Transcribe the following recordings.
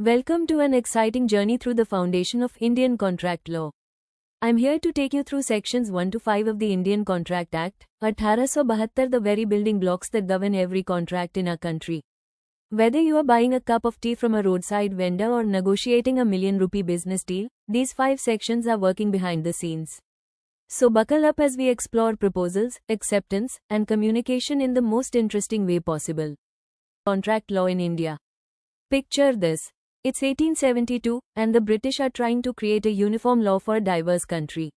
Welcome to an exciting journey through the foundation of Indian contract law. I'm here to take you through sections 1 to 5 of the Indian Contract Act, 1872, the very building blocks that govern every contract in our country. Whether you are buying a cup of tea from a roadside vendor or negotiating a ₹1,000,000 business deal, these 5 sections are working behind the scenes. So buckle up as we explore proposals, acceptance, and communication in the most interesting way possible. Contract law in India. Picture this. It's 1872, and the British are trying to create a uniform law for a diverse country.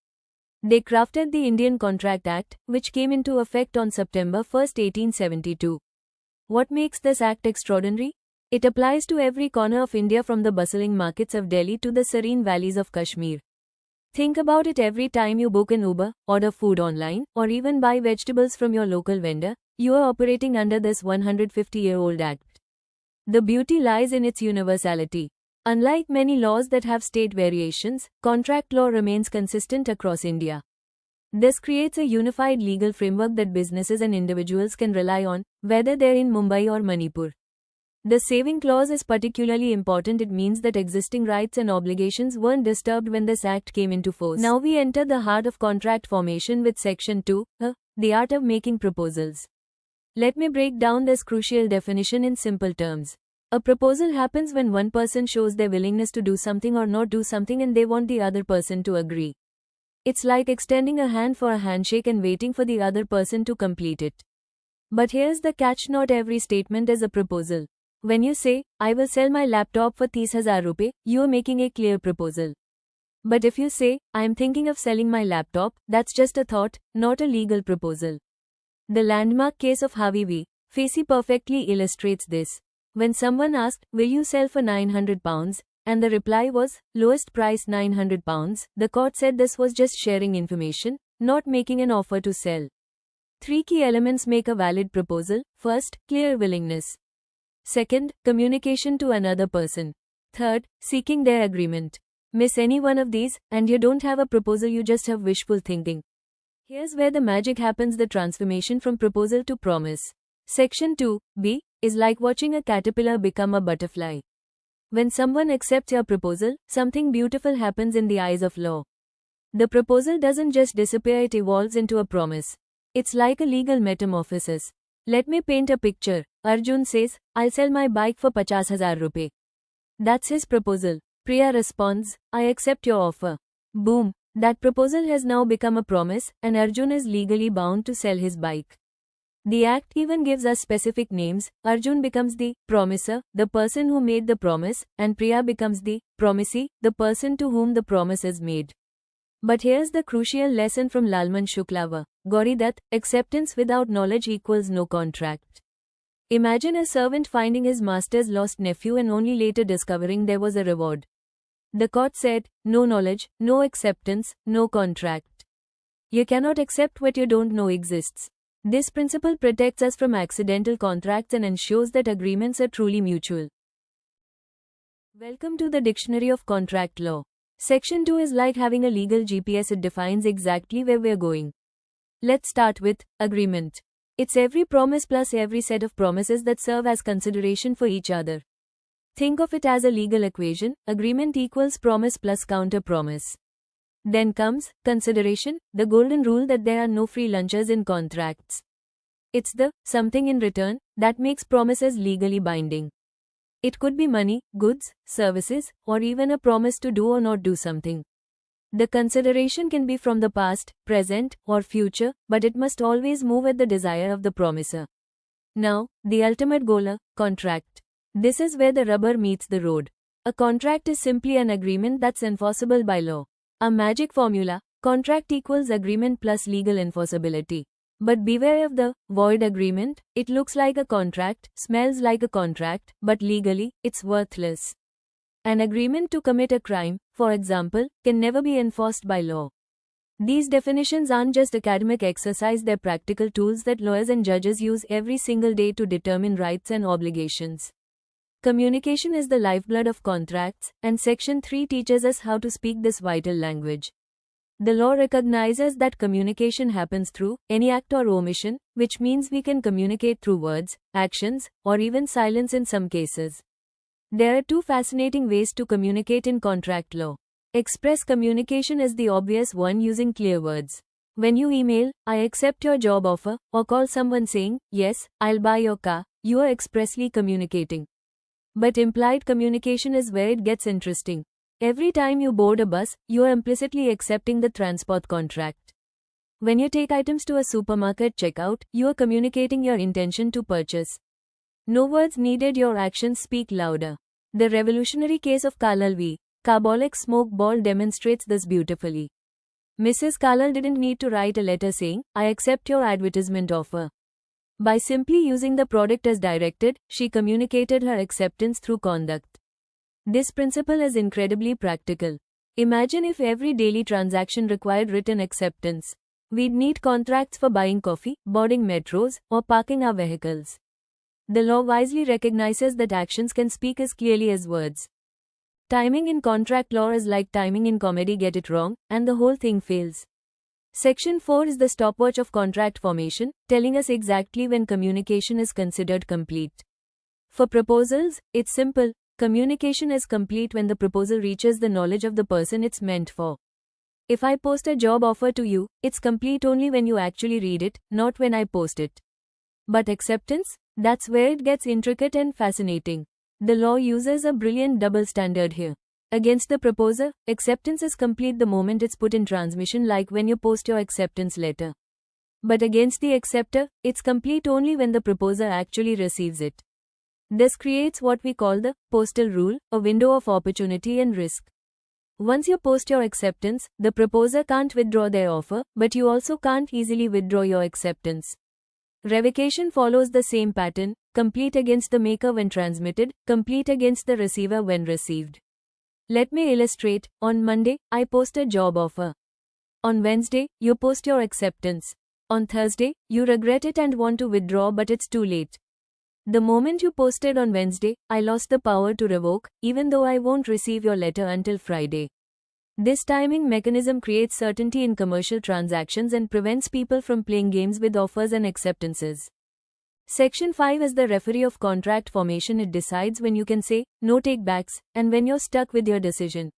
They crafted the Indian Contract Act, which came into effect on September 1, 1872. What makes this act extraordinary? It applies to every corner of India, from the bustling markets of Delhi to the serene valleys of Kashmir. Think about it: every time you book an Uber, order food online, or even buy vegetables from your local vendor, you are operating under this 150-year-old act. The beauty lies in its universality. Unlike many laws that have state variations, contract law remains consistent across India. This creates a unified legal framework that businesses and individuals can rely on, whether they're in Mumbai or Manipur. The saving clause is particularly important. It means that existing rights and obligations weren't disturbed when this act came into force. Now we enter the heart of contract formation with Section 2, the art of making proposals. Let me break down this crucial definition in simple terms. A proposal happens when one person shows their willingness to do something or not do something, and they want the other person to agree. It's like extending a hand for a handshake and waiting for the other person to complete it. But here's the catch: not every statement is a proposal. When you say, "I will sell my laptop for 30,000 rupees, you are making a clear proposal. But if you say, "I am thinking of selling my laptop," that's just a thought, not a legal proposal. The landmark case of Harvey v. Facey perfectly illustrates this. When someone asked, "Will you sell for £900?" and the reply was, "Lowest price £900, the court said this was just sharing information, not making an offer to sell. 3 key elements make a valid proposal. First, clear willingness. Second, communication to another person. Third, seeking their agreement. Miss any one of these, and you don't have a proposal, you just have wishful thinking. Here's where the magic happens: the transformation from proposal to promise. Section 2(b) is like watching a caterpillar become a butterfly. When someone accepts your proposal, something beautiful happens in the eyes of law. The proposal doesn't just disappear, it evolves into a promise. It's like a legal metamorphosis. Let me paint a picture. Arjun says, "I'll sell my bike for 50,000 rupees. That's his proposal. Priya responds, "I accept your offer." Boom. That proposal has now become a promise, and Arjun is legally bound to sell his bike. The act even gives us specific names. Arjun becomes the promiser, the person who made the promise, and Priya becomes the promisee, the person to whom the promise is made. But here's the crucial lesson from Lalman Shukla, Gauri Dutt: acceptance without knowledge equals no contract. Imagine a servant finding his master's lost nephew and only later discovering there was a reward. The court said, no knowledge, no acceptance, no contract. You cannot accept what you don't know exists. This principle protects us from accidental contracts and ensures that agreements are truly mutual. Welcome to the Dictionary of Contract Law. Section 2 is like having a legal GPS. It defines exactly where we're going. Let's start with agreement. It's every promise plus every set of promises that serve as consideration for each other. Think of it as a legal equation: agreement equals promise plus counter promise. Then comes consideration, the golden rule that there are no free lunches in contracts. It's the something in return that makes promises legally binding. It could be money, goods, services, or even a promise to do or not do something. The consideration can be from the past, present, or future, but it must always move at the desire of the promiser. Now, the ultimate goal: contract. This is where the rubber meets the road. A contract is simply an agreement that's enforceable by law. A magic formula: contract equals agreement plus legal enforceability. But beware of the void agreement. It looks like a contract, smells like a contract, but legally, it's worthless. An agreement to commit a crime, for example, can never be enforced by law. These definitions aren't just academic exercise, they're practical tools that lawyers and judges use every single day to determine rights and obligations. Communication is the lifeblood of contracts, and Section 3 teaches us how to speak this vital language. The law recognizes that communication happens through any act or omission, which means we can communicate through words, actions, or even silence in some cases. There are two fascinating ways to communicate in contract law. Express communication is the obvious one using clear words. When you email, "I accept your job offer," or call someone saying, "Yes, I'll buy your car," you are expressly communicating. But implied communication is where it gets interesting. Every time you board a bus, you are implicitly accepting the transport contract. When you take items to a supermarket checkout, you are communicating your intention to purchase. No words needed, your actions speak louder. The revolutionary case of Carlyle v. Carbolic Smoke Ball demonstrates this beautifully. Mrs. Carlyle didn't need to write a letter saying, "I accept your advertisement offer." By simply using the product as directed, she communicated her acceptance through conduct. This principle is incredibly practical. Imagine if every daily transaction required written acceptance. We'd need contracts for buying coffee, boarding metros, or parking our vehicles. The law wisely recognizes that actions can speak as clearly as words. Timing in contract law is like timing in comedy: get it wrong, and the whole thing fails. Section 4 is the stopwatch of contract formation, telling us exactly when communication is considered complete. For proposals, it's simple. Communication is complete when the proposal reaches the knowledge of the person it's meant for. If I post a job offer to you, it's complete only when you actually read it, not when I post it. But acceptance? That's where it gets intricate and fascinating. The law uses a brilliant double standard here. Against the proposer, acceptance is complete the moment it's put in transmission, like when you post your acceptance letter. But against the acceptor, it's complete only when the proposer actually receives it. This creates what we call the postal rule, a window of opportunity and risk. Once you post your acceptance, the proposer can't withdraw their offer, but you also can't easily withdraw your acceptance. Revocation follows the same pattern: complete against the maker when transmitted, complete against the receiver when received. Let me illustrate. On Monday, I post a job offer. On Wednesday, you post your acceptance. On Thursday, you regret it and want to withdraw, but it's too late. The moment you posted on Wednesday, I lost the power to revoke, even though I won't receive your letter until Friday. This timing mechanism creates certainty in commercial transactions and prevents people from playing games with offers and acceptances. Section 5 is the referee of contract formation. It decides when you can say no takebacks and when you're stuck with your decision.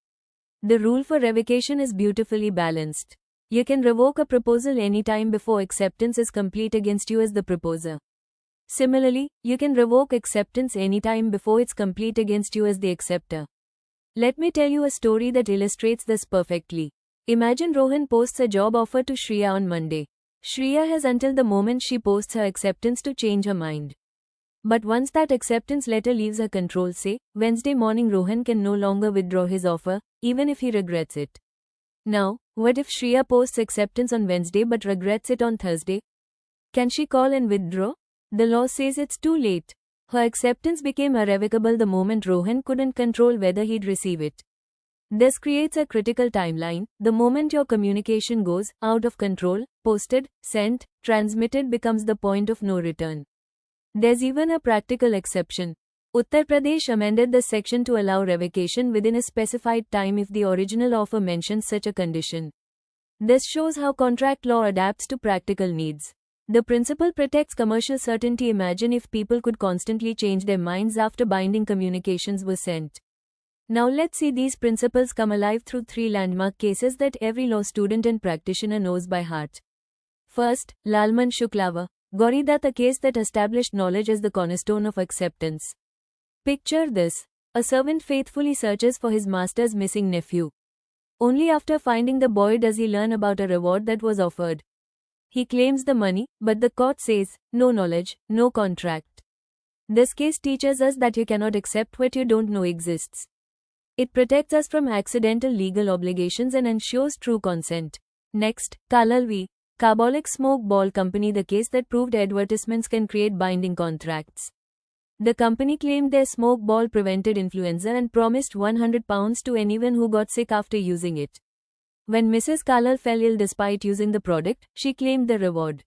The rule for revocation is beautifully balanced. You can revoke a proposal anytime before acceptance is complete against you as the proposer. Similarly, you can revoke acceptance anytime before it's complete against you as the acceptor. Let me tell you a story that illustrates this perfectly. Imagine Rohan posts a job offer to Shreya on Monday. Shreya has until the moment she posts her acceptance to change her mind. But once that acceptance letter leaves her control, say Wednesday morning, Rohan can no longer withdraw his offer, even if he regrets it. Now, what if Shreya posts acceptance on Wednesday but regrets it on Thursday? Can she call and withdraw? The law says it's too late. Her acceptance became irrevocable the moment Rohan couldn't control whether he'd receive it. This creates a critical timeline. The moment your communication goes out of control, posted, sent, transmitted becomes the point of no return. There's even a practical exception. Uttar Pradesh amended the section to allow revocation within a specified time if the original offer mentions such a condition. This shows how contract law adapts to practical needs. The principle protects commercial certainty. Imagine if people could constantly change their minds after binding communications were sent. Now let's see these principles come alive through 3 landmark cases that every law student and practitioner knows by heart. First, Lalman Shuklava, Gauri Dutt, a case that established knowledge as the cornerstone of acceptance. Picture this. A servant faithfully searches for his master's missing nephew. Only after finding the boy does he learn about a reward that was offered. He claims the money, but the court says, no knowledge, no contract. This case teaches us that you cannot accept what you don't know exists. It protects us from accidental legal obligations and ensures true consent. Next, Carlyle v. Carbolic Smoke Ball Company, the case that proved advertisements can create binding contracts. The company claimed their smoke ball prevented influenza and promised £100 to anyone who got sick after using it. When Mrs. Carlyle fell ill despite using the product, she claimed the reward.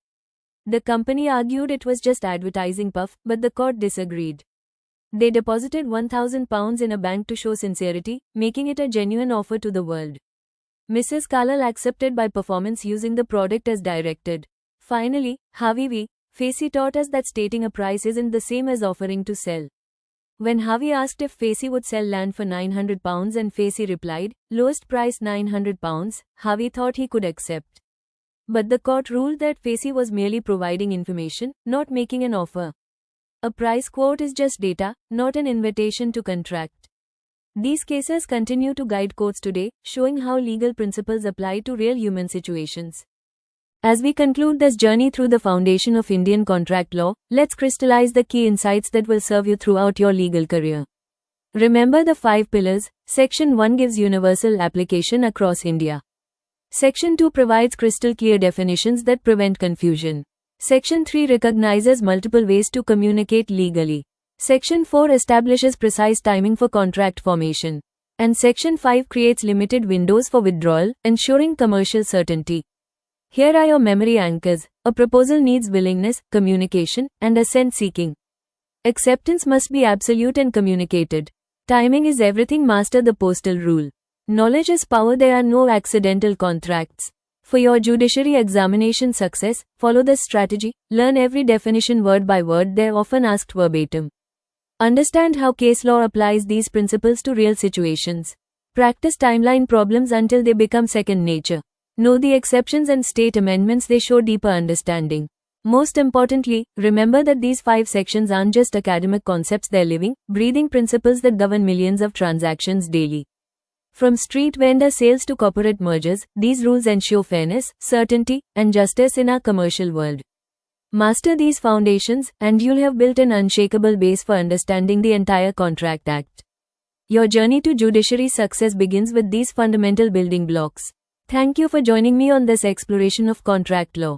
The company argued it was just advertising puff, but the court disagreed. They deposited £1,000 in a bank to show sincerity, making it a genuine offer to the world. Mrs. Carlyle accepted by performance using the product as directed. Finally, Harvey v. Facey taught us that stating a price isn't the same as offering to sell. When Harvey asked if Facey would sell land for £900 and Facey replied, lowest price £900, Harvey thought he could accept. But the court ruled that Facey was merely providing information, not making an offer. A price quote is just data, not an invitation to contract. These cases continue to guide courts today, showing how legal principles apply to real human situations. As we conclude this journey through the foundation of Indian contract law, let's crystallize the key insights that will serve you throughout your legal career. Remember the 5 pillars. Section 1 gives universal application across India. Section 2 provides crystal clear definitions that prevent confusion. Section 3 recognizes multiple ways to communicate legally. Section 4 establishes precise timing for contract formation. And Section 5 creates limited windows for withdrawal, ensuring commercial certainty. Here are your memory anchors. A proposal needs willingness, communication, and assent seeking. Acceptance must be absolute and communicated. Timing is everything. Master the postal rule. Knowledge is power. There are no accidental contracts. For your judiciary examination success, follow this strategy. Learn every definition word by word. They're often asked verbatim. Understand how case law applies these principles to real situations. Practice timeline problems until they become second nature. Know the exceptions and state amendments. They show deeper understanding. Most importantly, remember that these 5 sections aren't just academic concepts, they're living, breathing principles that govern millions of transactions daily. From street vendor sales to corporate mergers, these rules ensure fairness, certainty, and justice in our commercial world. Master these foundations, and you'll have built an unshakable base for understanding the entire Contract Act. Your journey to judiciary success begins with these fundamental building blocks. Thank you for joining me on this exploration of contract law.